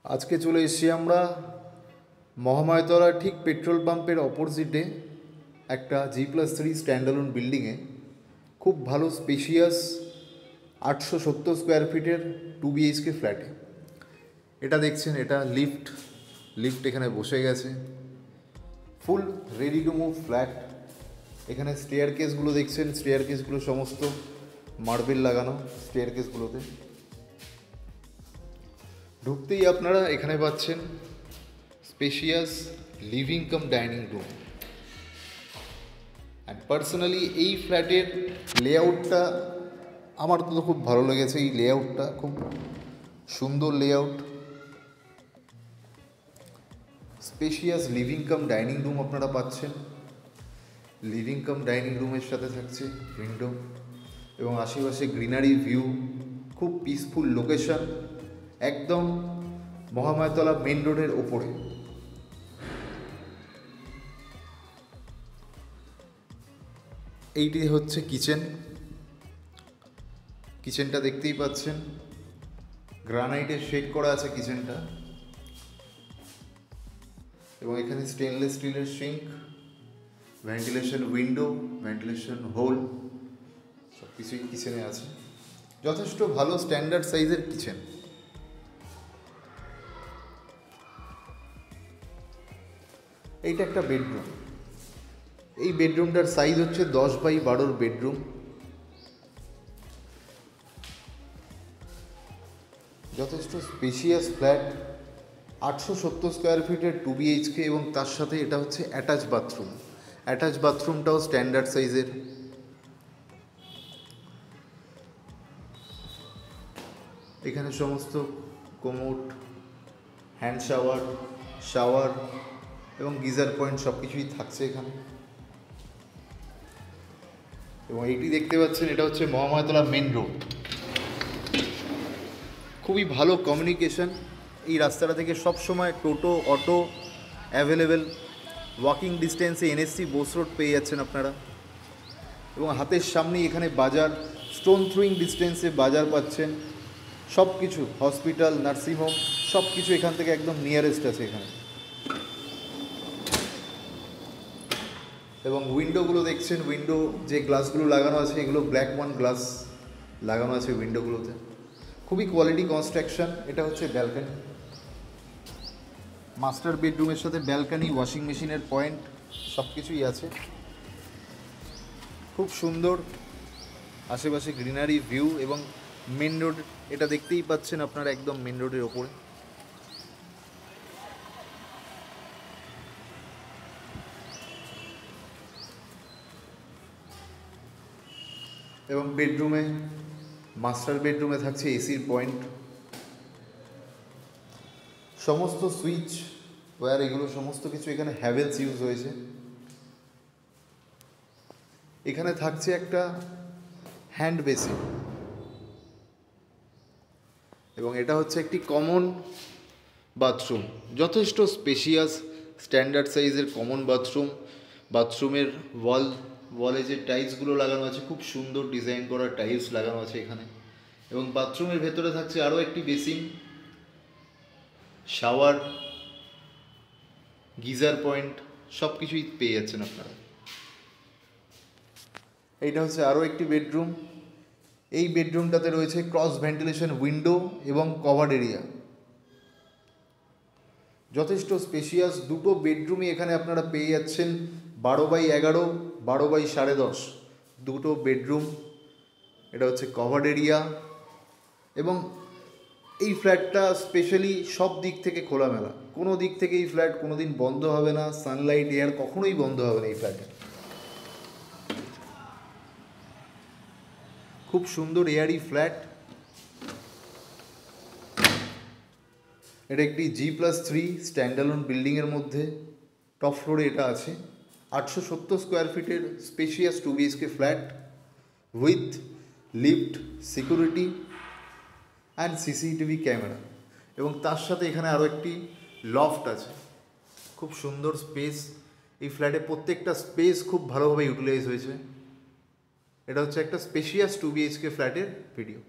আজকে চলে এসেছি আমরা মহামায়াতলা ঠিক পেট্রোল পাম্পের অপোজিটে একটা G+3 স্ট্যান্ডঅ্যালোন বিল্ডিংয়ে খুব ভালো স্পেশিয়াস 870 স্কোয়ার ফিটের 2 BHK ফ্ল্যাটে। এটা দেখছেন, এটা লিফট এখানে বসে গেছে, full ready to move flat. এখানে স্টেয়ার কেসগুলো দেখছেন, স্টেয়ার কেসগুলো সমস্ত মার্বেল লাগানো স্টেয়ার কেসগুলোতে। ঢুকতেই আপনারা এখানে পাচ্ছেন spacious living cum dining room. And personally এই ফ্ল্যাটের লেআউটটা আমার তো খুব ভালো লেগেছে। এই লেআউটটা খুব সুন্দর layout. Spacious living cum dining room আপনারা পাচ্ছেন। লিভিং কাম ডাইনিং রুমের সাথে থাকছে উইন্ডো এবং আশেপাশে গ্রিনারি ভিউ, খুব পিসফুল লোকেশন, একদম মহামায়াতলা মেন রোডের ওপরে। এইটি হচ্ছে কিচেনটা দেখতেই পাচ্ছেন, গ্রানাইটের শেড করা আছে কিচেনটা, এবং এখানে স্টেনলেস স্টিলের sink, ventilation window, ventilation hole, সব কিছুই কিচেনে আছে। যথেষ্ট ভালো স্ট্যান্ডার্ড সাইজের কিচেন। এইটা একটা বেডরুম। এই বেডরুমটার সাইজ হচ্ছে 10x12 বেডরুম। যথেষ্ট স্পেশিয়াস ফ্ল্যাট, 870 স্কোয়ার ফিটের 2 BHK, এবং তার সাথে এটা হচ্ছে অ্যাটাচ বাথরুম। অ্যাটাচ বাথরুমটাও স্ট্যান্ডার্ড সাইজের। এখানে সমস্ত কোমোড, হ্যান্ড শাওয়ার এবং গিজার পয়েন্ট সব কিছুই থাকছে এখানে। এবং এইটি দেখতে পাচ্ছেন, এটা হচ্ছে মহামায়াতলা মেন রোড। খুবই ভালো কমিউনিকেশন। এই রাস্তাটা থেকে সব সময় টোটো, অটো অ্যাভেলেবেল। ওয়াকিং ডিস্টেন্সে NSC বোস রোড পেয়ে যাচ্ছেন আপনারা, এবং হাতের সামনেই এখানে বাজার, স্টোন থ্রোয়িং ডিস্টেন্সে বাজার পাচ্ছেন। সব কিছু, হসপিটাল, নার্সিংহোম, সব কিছু এখান থেকে একদম নিয়ারেস্ট আছে এখানে। এবং উইন্ডোগুলো দেখছেন, উইন্ডো যে গ্লাসগুলো লাগানো আছে এগুলো ব্ল্যাক ওয়ান গ্লাস লাগানো আছে উইন্ডোগুলোতে। খুবই কোয়ালিটি কনস্ট্রাকশন। এটা হচ্ছে ব্যালকানি, মাস্টার বেডরুমের সাথে ব্যালকানি, ওয়াশিং মেশিনের পয়েন্ট, সব কিছুই আছে। খুব সুন্দর আশেপাশে গ্রিনারি ভিউ এবং মেন রোড, এটা দেখতেই পাচ্ছেন আপনারা একদম মেন রোডের ওপরে। এবং মাস্টার বেডরুমে থাকছে এসির পয়েন্ট, সমস্ত সুইচ ওয়্যার, এগুলো সমস্ত কিছু এখানে হ্যাভেলস ইউজ হয়েছে। এখানে থাকছে একটা হ্যান্ড বেসিন, এবং এটা হচ্ছে একটি কমন বাথরুম। যথেষ্ট স্পেশিয়াস স্ট্যান্ডার্ড সাইজের কমন বাথরুমের ওয়ালে যে টাইলসগুলো লাগানো আছে, খুব সুন্দর ডিজাইন করা টাইলস লাগানো আছে এখানে। এবং বাথরুমের ভেতরে থাকছে আরও একটি বেসিন, শাওয়ার, গিজার পয়েন্ট, সব কিছুই পেয়ে যাচ্ছেন আপনারা। এইটা হচ্ছে আরও একটি বেডরুম। এই বেডরুমটাতে রয়েছে ক্রস ভেন্টিলেশন উইন্ডো এবং কভার্ড এরিয়া। যথেষ্ট স্পেশিয়াস দুটো বেডরুমই এখানে আপনারা পেয়ে যাচ্ছেন। 12x11, 12x10.5 দুটো বেডরুম। এটা হচ্ছে কভার্ড এরিয়া, এবং এই ফ্ল্যাটটা স্পেশালি সব দিক থেকে খোলামেলা। কোনো দিক থেকে এই ফ্ল্যাট কোনো দিন বন্ধ হবে না, সানলাইট এয়ার কখনোই বন্ধ হবে না এই ফ্ল্যাটে। খুব সুন্দর এয়ারি ফ্ল্যাট। এটা একটি G+3 স্ট্যান্ডঅ্যালোন বিল্ডিংয়ের মধ্যে টপ ফ্লোরে এটা আছে। 870 স্কোয়ার ফিটের spacious 2 BHK flat with lift, security and CCTV camera, এবং তার সাথে এখানে আরও একটি লফট আছে। খুব সুন্দর স্পেস। এই ফ্ল্যাটে প্রত্যেকটা স্পেস খুব ভালোভাবে ইউটিলাইজ হয়েছে। এটা হচ্ছে একটা স্পেশিয়াস 2 BHK ফ্ল্যাটের ভিডিও।